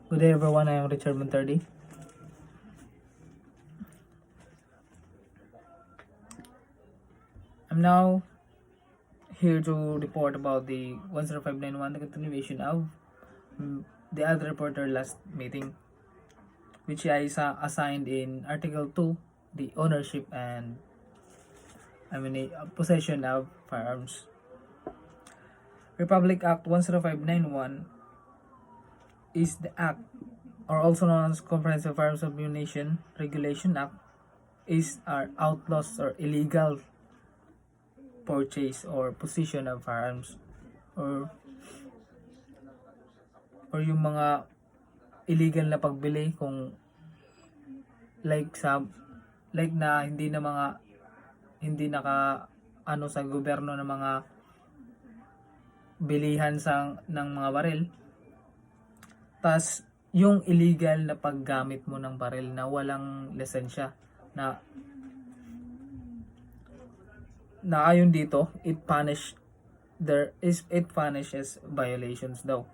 Good day everyone, I am Richard Montardi. I'm now here to report about the 10591, the continuation of the other reporter last meeting, which I assigned in Article 2, the ownership and possession of firearms. Republic Act 10591 is the act, or also known as Comprehensive Firearms Ammunition Regulation Act, is our outlaws or illegal purchase or possession of firearms, or yung mga illegal na pagbili, kung like na hindi naka ano sa gobyerno ng mga bilihan ng mga baril. Tas yung illegal na paggamit mo ng baril na walang lisensya, na ayon dito, it punishes violations daw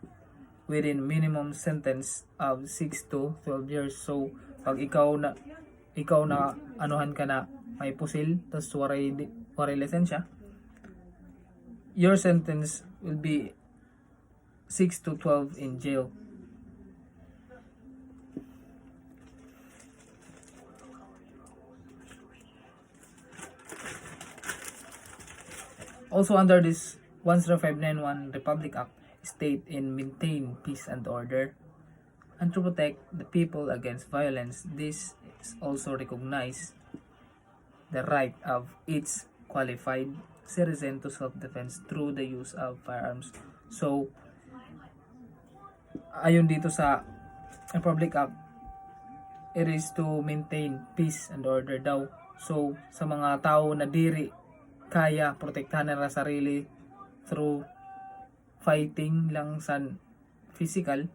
within minimum sentence of 6 to 12 years. So pag ikaw na anuhan ka na may pusil tas waray lisensya, your sentence will be 6 to 12 in jail. Also under this 10591 Republic Act, state in maintain peace and order and to protect the people against violence. This is also recognize the right of each qualified citizen to self-defense through the use of firearms. So ayon dito sa Republic Act, it is to maintain peace and order daw. So sa mga tao na diri kaya protektahan nila sarili through fighting lang sa physical,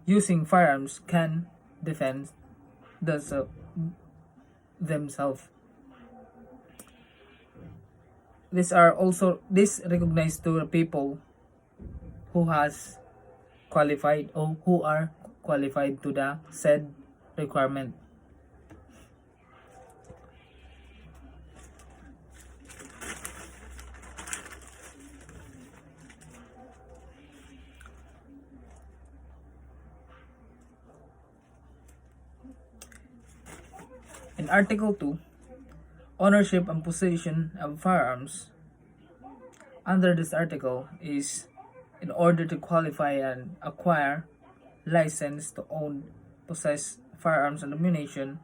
using firearms can defend themselves. This recognized to the people who has qualified or who are qualified to the said requirement. In Article 2, ownership and possession of firearms, under this article is, in order to qualify and acquire license to own, possess firearms and ammunition,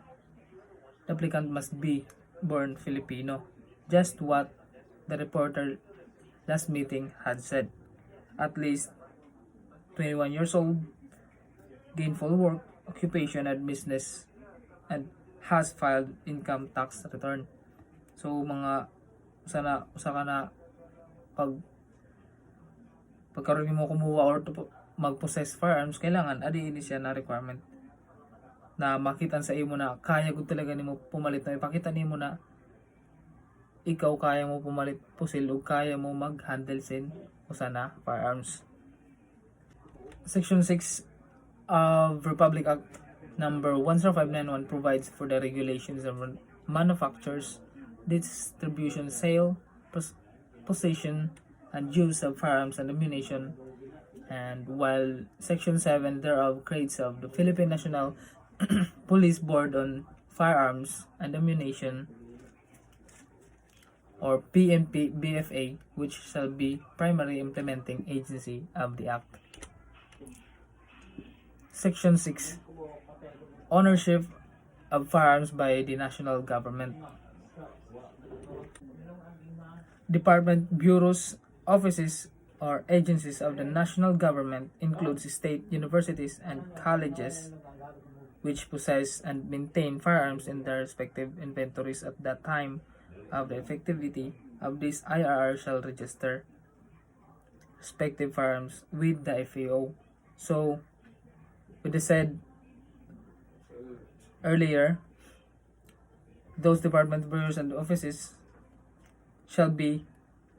the applicant must be born Filipino. Just what the reporter last meeting had said. At least 21 years old, gainful work, occupation and business, and has filed income tax return. So mga usa ka na pagkaroon mo kumuha or mag-possess firearms, kailangan adiin siya na requirement na makitan sa imo na kaya gud talaga nimo pumalit, na ipakita nimo na ikaw kaya mo pumalit pusil o kaya mo mag-handle sin usa na firearms. Section 6 of Republic Act Number 10591 provides for the regulations of manufactures, distribution, sale, possession, and use of firearms and ammunition. And while Section 7 thereof creates of the Philippine National Police Board on Firearms and Ammunition, or PNP BFA, which shall be primary implementing agency of the Act. Section 6, ownership of firearms by the national government. Department, bureaus, offices, or agencies of the national government includes state universities and colleges which possess and maintain firearms in their respective inventories at that time of the effectivity of this IRR shall register respective firearms with the FAO. So with the said earlier, those departments, bureaus, and offices shall be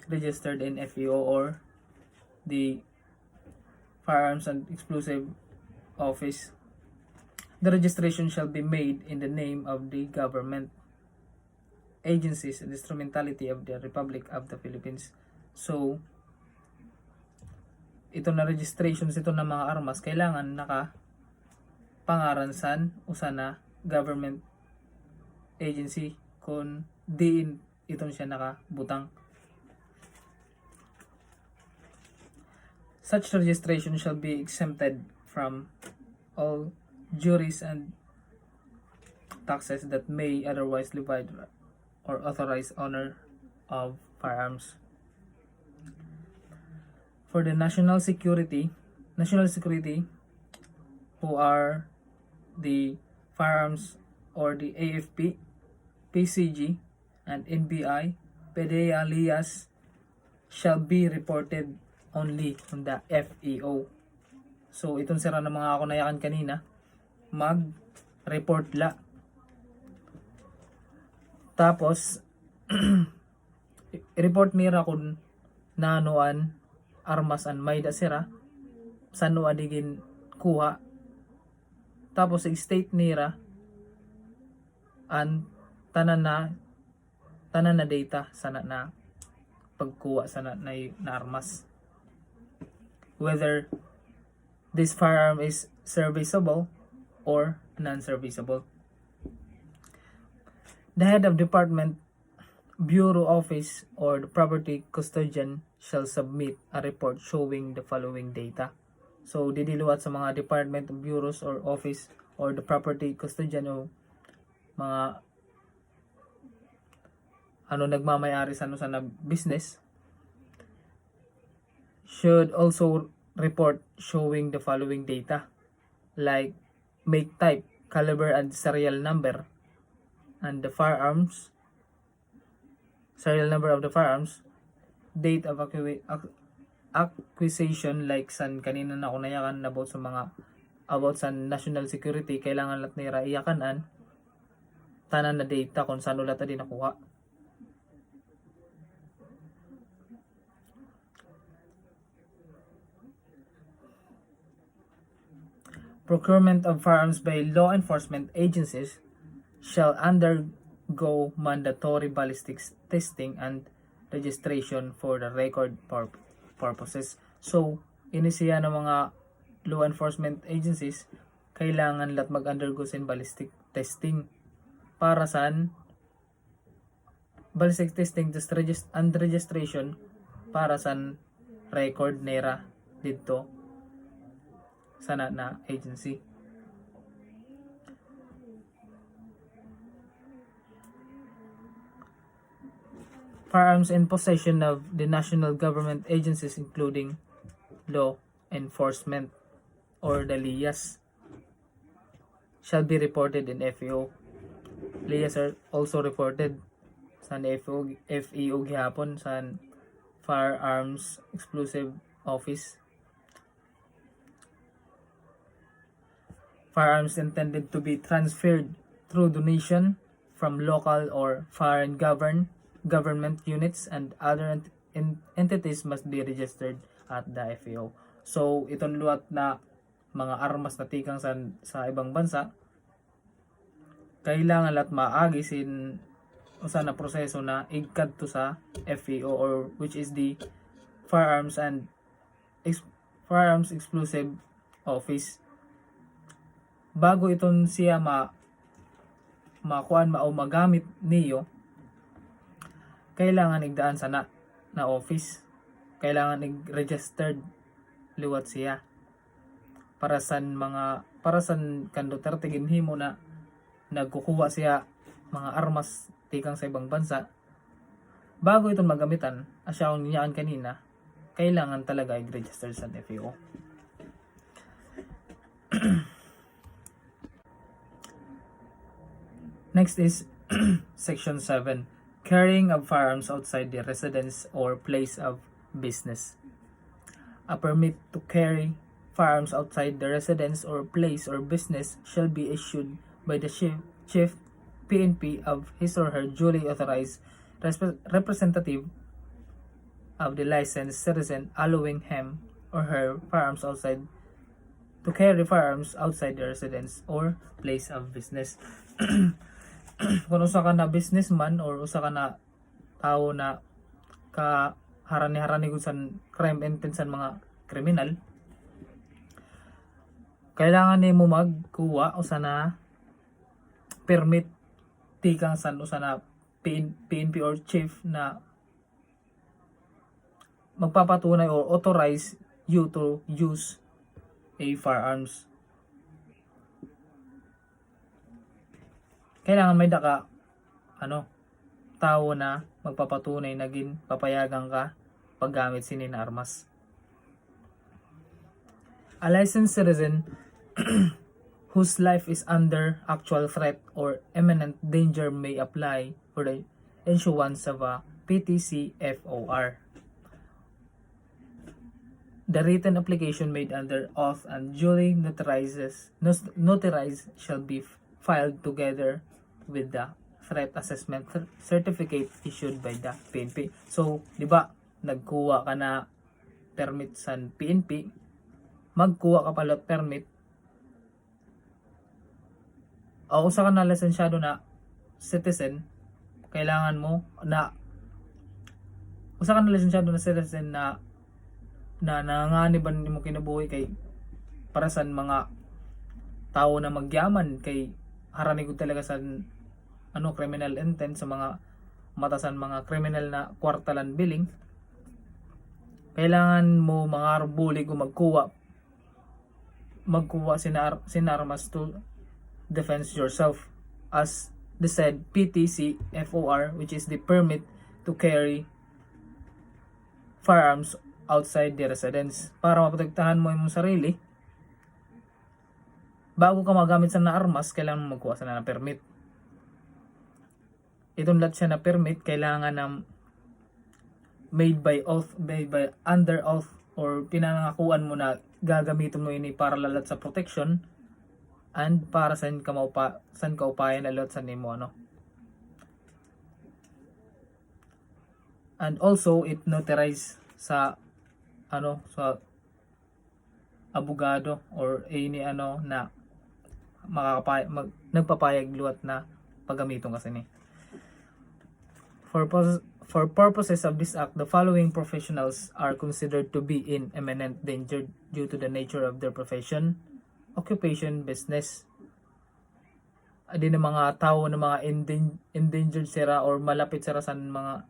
registered in FAO or the Firearms and Explosive Office. The registration shall be made in the name of the government, agencies, and instrumentality of the Republic of the Philippines. So, ito na registrations ito ng mga armas, kailangan pangaransan usa na government agency kung diin itong siya nakabutang. Such registration shall be exempted from all duties and taxes that may otherwise levy or authorize owner of firearms. For the national security, who are the firearms or the AFP, PCG, and NBI, PDEA, LIAS shall be reported only on the FEO. So itong sira ng mga ako nayakan kanina, mag-report la. Tapos report nira kung nanuan armas an may da sira saan adigin kuha. Tapos state nira an tanan na data sana na pagkuha sana na armas, whether this firearm is serviceable or non-serviceable. The head of department, bureau office, or the property custodian shall submit a report showing the following data. So, didiluwat sa mga department, bureaus, or office, or the property custodian, o mga nagmamayari sa business, should also report showing the following data, like make, type, caliber, and serial number, and the firearms, serial number of the firearms, date of acquisition, like san kanina na ako nayakan about sa national security, kailangan lat nira iyakanan tanan na data kung saan ulat din nakuha. Procurement of firearms by law enforcement agencies shall undergo mandatory ballistics testing and registration for the record purposes. So, inisiya ng mga law enforcement agencies, kailangan lat mag-undergo sin ballistic testing. Para saan? Ballistic testing and registration para saan record nera dito sana na agency. Firearms in possession of the national government agencies, including law enforcement or the LIAS, shall be reported in FEO. LIAS are also reported sa FEO gihapon sa Firearms Exclusive Office. Firearms intended to be transferred through donation from local or foreign government units and other entities must be registered at the FAO. So, itong luwat na mga armas na tikang sa ibang bansa, kailangan lat maagi sin usa na proseso na igkad to sa FAO, or which is the Firearms Exclusive Office. Bago iton siya makuan o magamit niyo, kailangan igdaan sa na office, kailangan i-registered liwat siya para san kan Duterte ginhimo na nagkukuha siya mga armas tikang sa ibang bansa. Bago itong magamitan, asyaw niyaan kanina, kailangan talaga i-register sa FAO. Next is Section 7. Carrying of firearms outside the residence or place of business. A permit to carry firearms outside the residence or place or business shall be issued by the chief PNP of his or her duly authorized representative of the licensed citizen, allowing him or her firearms outside to carry firearms outside the residence or place of business. Kung usa ka na businessman or usa ka na tao na ka harani-harani gud sa crime intense mga kriminal, kailangan nimo magkuha usa na permit tikang san usa na PNP or chief na magpapatunay or authorize you to use a firearms. Kailangan may daka tao na magpapatunay na papayagan ka paggamit sini na armas. A licensed citizen whose life is under actual threat or imminent danger may apply for the issuance of a PTC FOR. The written application made under oath and duly notarized shall be filed together with the threat assessment certificate issued by the PNP. So, di ba, nagkuha ka na permit sa PNP, magkuha ka pala permit, o usa ka na lisensyado na citizen, kailangan mo na usa ka na lisensyado na citizen na nanganganiban mo kinabuhi kay para sa mga tao na magyaman kay harani gud talaga sa criminal intent sa mga matasan mga criminal na kwartalan billing. Kailangan mo mga arbuli kung magkuha sinarmas to defend yourself as the said PTC FOR, which is the permit to carry firearms outside the residence, para maprotektahan mo yung sarili. Bago ka magamit sa na armas, kailangan mo magkuha sa na permit. Itong lahat siya na permit, kailangan na made by under oath, or pinangakuan mo na gagamitin mo ini para lalat sa protection and para saan ka upayan lalat sa nimo and also it notarized sa sa abogado or any na nagpapayag luwat na paggamiton kasi ni. For purposes of this act, the following professionals are considered to be in imminent danger due to the nature of their profession, occupation, business. Adi na mga tao na mga endangered sira or malapit sira sa mga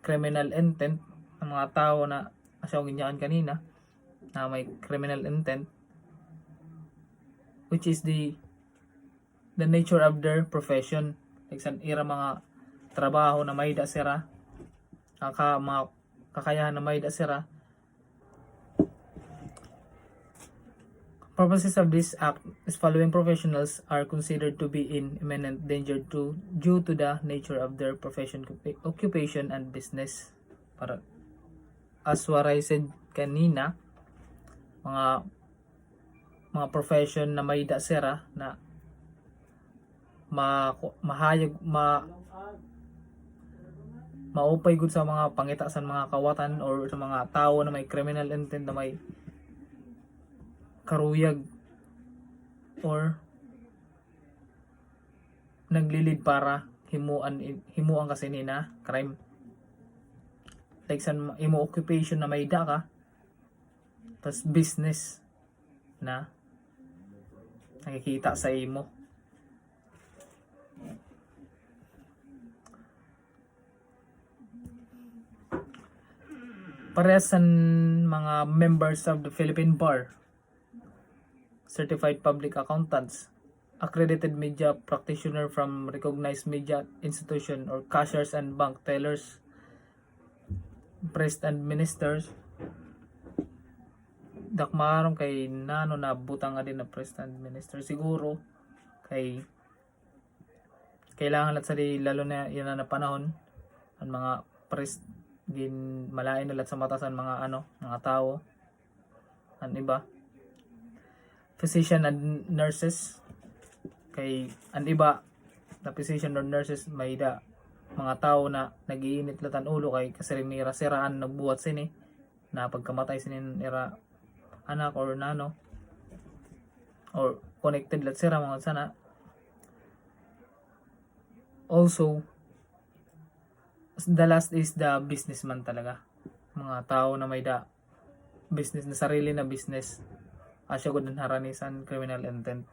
criminal intent, ang mga tao na asyong ginyaan kanina na may criminal intent, which is the nature of their profession. Like sa mga trabaho na may da sira, mga kakayahan na may da sira. Purposes of this act is following professionals are considered to be in imminent danger due to the nature of their profession, occupation, and business. Para as what I said kanina, mga profession na may da sira na maupay gud sa mga pangita sa mga kawatan or sa mga tao na may criminal intent, na may karuyag or naglilid para himuan kasi nina crime. Like sa imo occupation na may da ka, tas business na nakikita sa imo. Parehas sa mga members of the Philippine Bar, certified public accountants, accredited media practitioner from recognized media institution, or cashiers and bank tellers, priests and ministers. Dakmaron kay nano na butang nga din na priest and minister siguro kay kailangan lat sa lalo na yan na panahon ang mga priest din malain nalat sa mata sa mga mga tao ang iba, physician and nurses kay ang iba na physician or nurses may da mga tao na nagiinit latan ulo kay kasi rin siraan nagbuhat sini na pagkamatay sinin ira anak or nano or connected let's say mga sana. Also, the last is the businessman talaga, mga tao na may business na sarili na business asya gud haranisan criminal intent.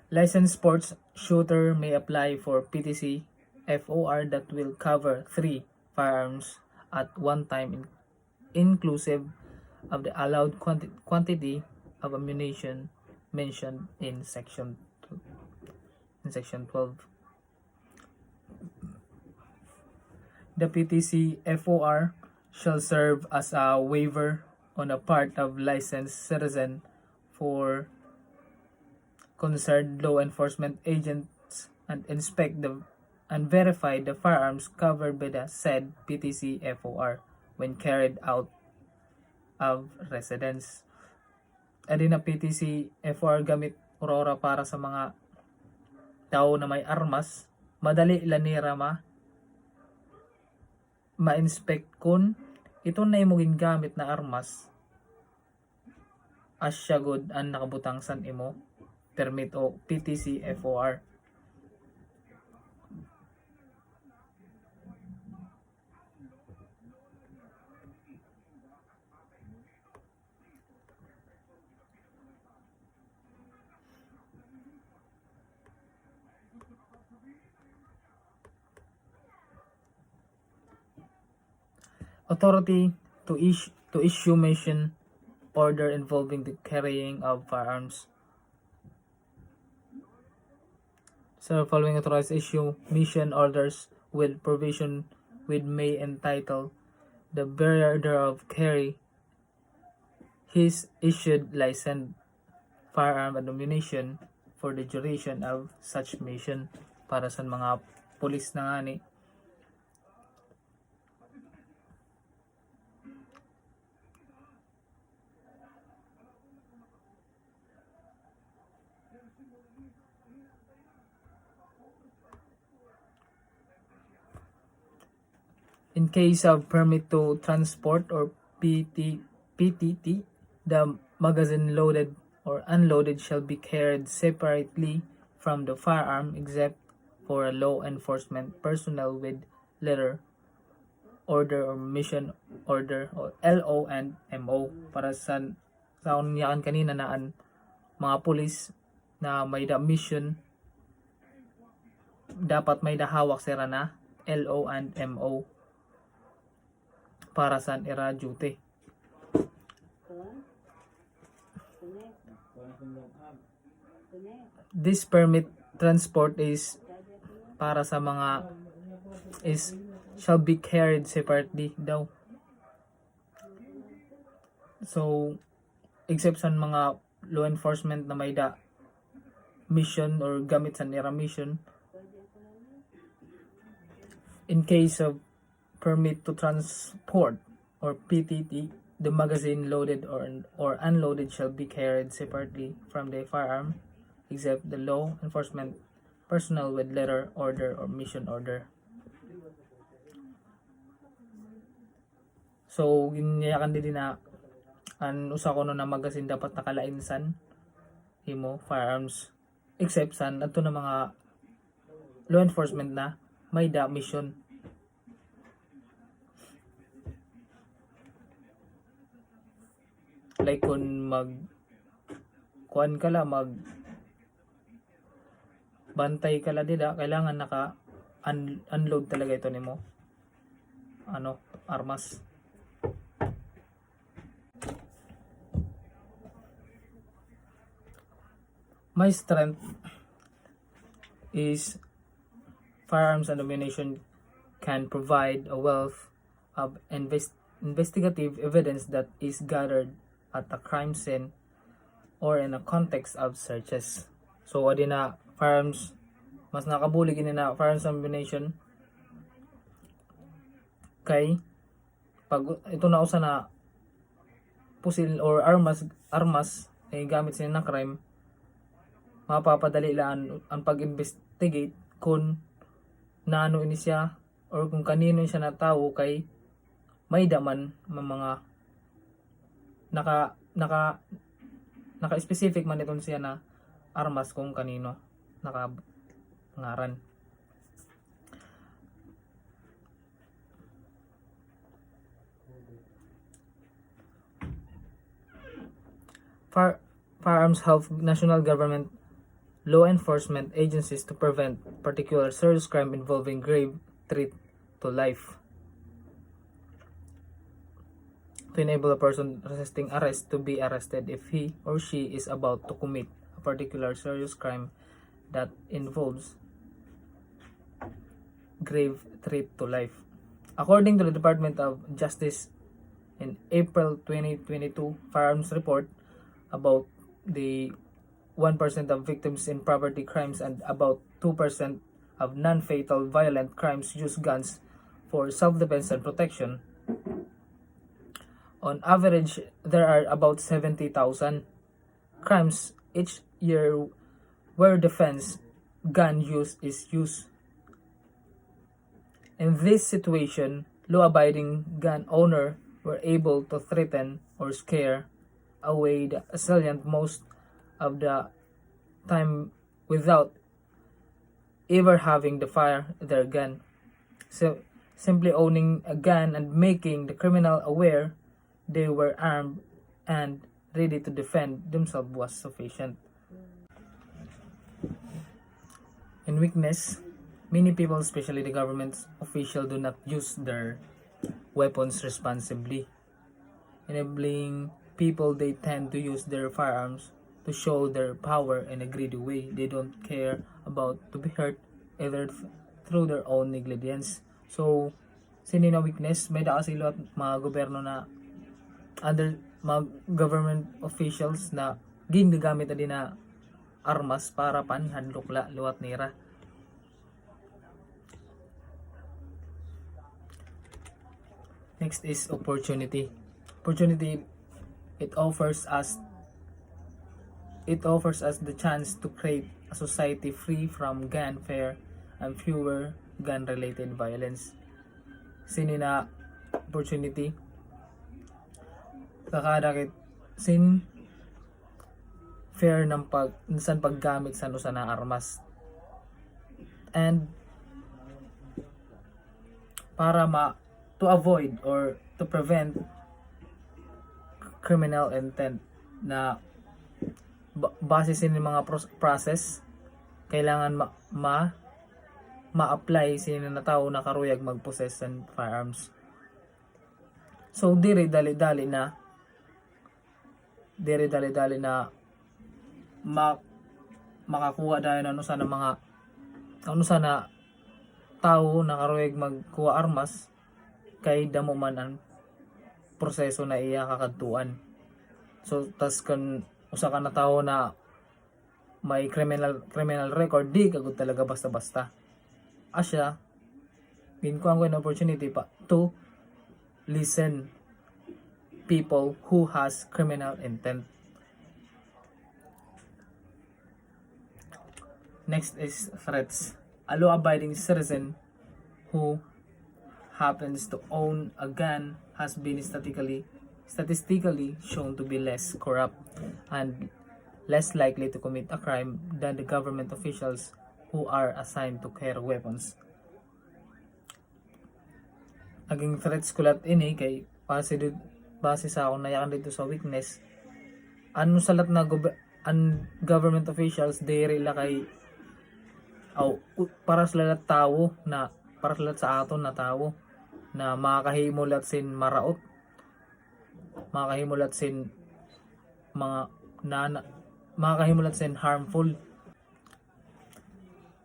Licensed sports shooter may apply for PTC FOR that will cover 3 firearms at one time inclusive of the allowed quantity of ammunition mentioned in section 12. The PTC FOR shall serve as a waiver on a part of licensed citizen for concerned law enforcement agents and inspect and verify the firearms covered by the said PTC FOR when carried out of residence. Adi na PTC FOR gamit Aurora para sa mga tao na may armas, madali lanira ma-inspect kun ito na imong gamit na armas asya god ang nakabutang san imo permit o PTC FOR. Authority to issue mission order involving the carrying of firearms. So following authorized issue mission orders with provision with may entitle the bearer thereof carry his issued licensed firearm and ammunition for the duration of such mission. Para sa mga pulis na nga ni. In case of permit to transport or PTT, the magazine loaded or unloaded shall be carried separately from the firearm except for a law enforcement personnel with letter, order or mission order or LO and MO. Para sa unyakan kanina naan mga pulis na may mission dapat may hawak sila na LO and MO para sa era duty. This permit transport is para sa mga shall be carried separately daw. So except sa mga law enforcement na may mission or gamit sa era mission, in case of permit to transport or PTT, the magazine loaded or unloaded shall be carried separately from the firearm except the law enforcement personnel with letter, order, or mission order. So ginayakan din na an usa ko no na magazine dapat nakalainsan himo firearms except san ato na mga law enforcement na may mission. Like kung kuan ka la bantay ka la dida, kailangan naka unload talaga ito nimo armas. My strength is firearms and ammunition can provide a wealth of investigative evidence that is gathered at a crime scene or in a context of searches. So adi na firearms mas nakabulig ini na firearms ammunition kay pag ito na usa na pusil or armas ay gamit sa na crime, mapapadali lang ang pag-investigate kung naano ini siya or kung kanino siya natawo kay may daman mga naka specific man iton siya na armas kung kanino naka ngaran. Firearms help national government law enforcement agencies to prevent particular serious crime involving grave threat to life. To enable a person resisting arrest to be arrested if he or she is about to commit a particular serious crime that involves grave threat to life. According to the Department of Justice in April 2022 firearms report, about the 1% of victims in property crimes and about 2% of non-fatal violent crimes use guns for self-defense and protection. On average, there are about 70,000 crimes each year where defense gun use is used. In this situation, law-abiding gun owner were able to threaten or scare away the assailant most of the time without ever having to fire their gun. So simply owning a gun and making the criminal aware they were armed and ready to defend themselves was sufficient. In weakness, many people, especially the government officials, do not use their weapons responsibly, enabling people they tend to use their firearms to show their power in a greedy way. They don't care about to be hurt either through their own negligence. So, sino na weakness? May da kasi lot mga gobyerno na under mga government officials na ginagamit na din na armas para panhadlokla luwat nira. Next is opportunity. Opportunity, it offers us the chance to create a society free from gunfire and fewer gun-related violence. Sino na opportunity? Kakadakit sin fair ng paggamit sa na armas. And para to avoid or to prevent criminal intent na base sa mga process kailangan ma-apply sino na tao na karuyag mag-possess ng firearms. So diri dali-dali na makakuha dayon ano sana tao na karuyag magkuha armas kay damo man ang proseso na iya kakadtuan. So tas kan usa ka na tawo na may criminal record, di kagud talaga basta-basta. Asya ginkuha ko an opportunity pa to listen people who has criminal intent. Next is threats. A law-abiding citizen who happens to own a gun has been statistically shown to be less corrupt and less likely to commit a crime than the government officials who are assigned to carry weapons. Naging threats kulat ini kay base sa akong nayakan dito sa weakness. Ano salat na government officials diri la kay para sila tao na para sila sa aton na tao na makakahimulat sin maraot, makakahimulat sin makakahimulat sin harmful.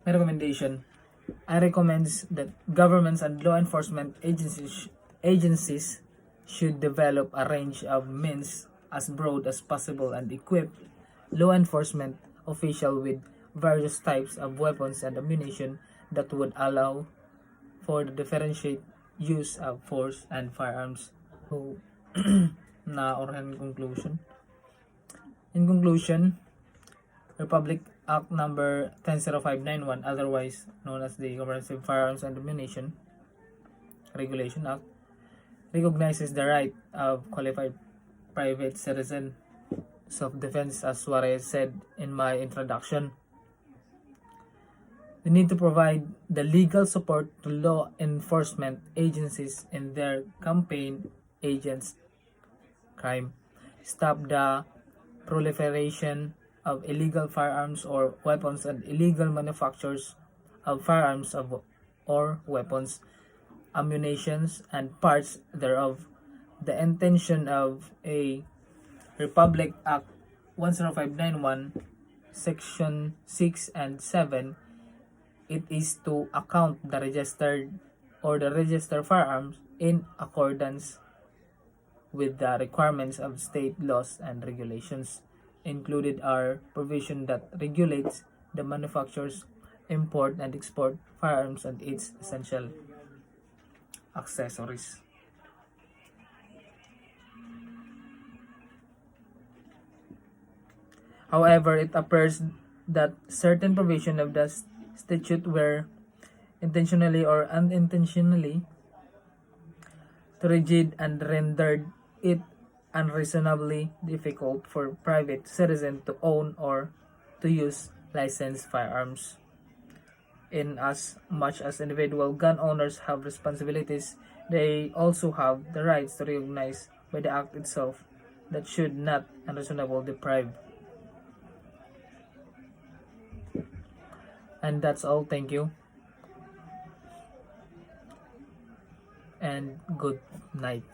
My recommendation, I recommend that governments and law enforcement agencies should develop a range of means as broad as possible and equip law enforcement officials with various types of weapons and ammunition that would allow for the differentiate use of force and firearms. So, in conclusion, Act number 100591, otherwise known as the Comprehensive Firearms and Ammunition Regulation Act, recognizes the right of qualified private citizen self-defense, as what I said in my introduction. We need to provide the legal support to law enforcement agencies in their campaign against crime, stop the proliferation of illegal firearms or weapons and illegal manufactures of firearms or weapons, ammunitions, and parts thereof. The intention of a Republic Act 10591, Section 6 and 7, it is to account the registered firearms in accordance with the requirements of state laws and regulations. Included are provision that regulates the manufactures, import, and export firearms and its essential accessories. However, it appears that certain provision of the statute were intentionally or unintentionally too rigid and rendered it unreasonably difficult for private citizens to own or to use licensed firearms. In as much as individual gun owners have responsibilities, they also have the rights to recognize by the act itself that should not unreasonably deprive. And that's all. Thank you. And good night.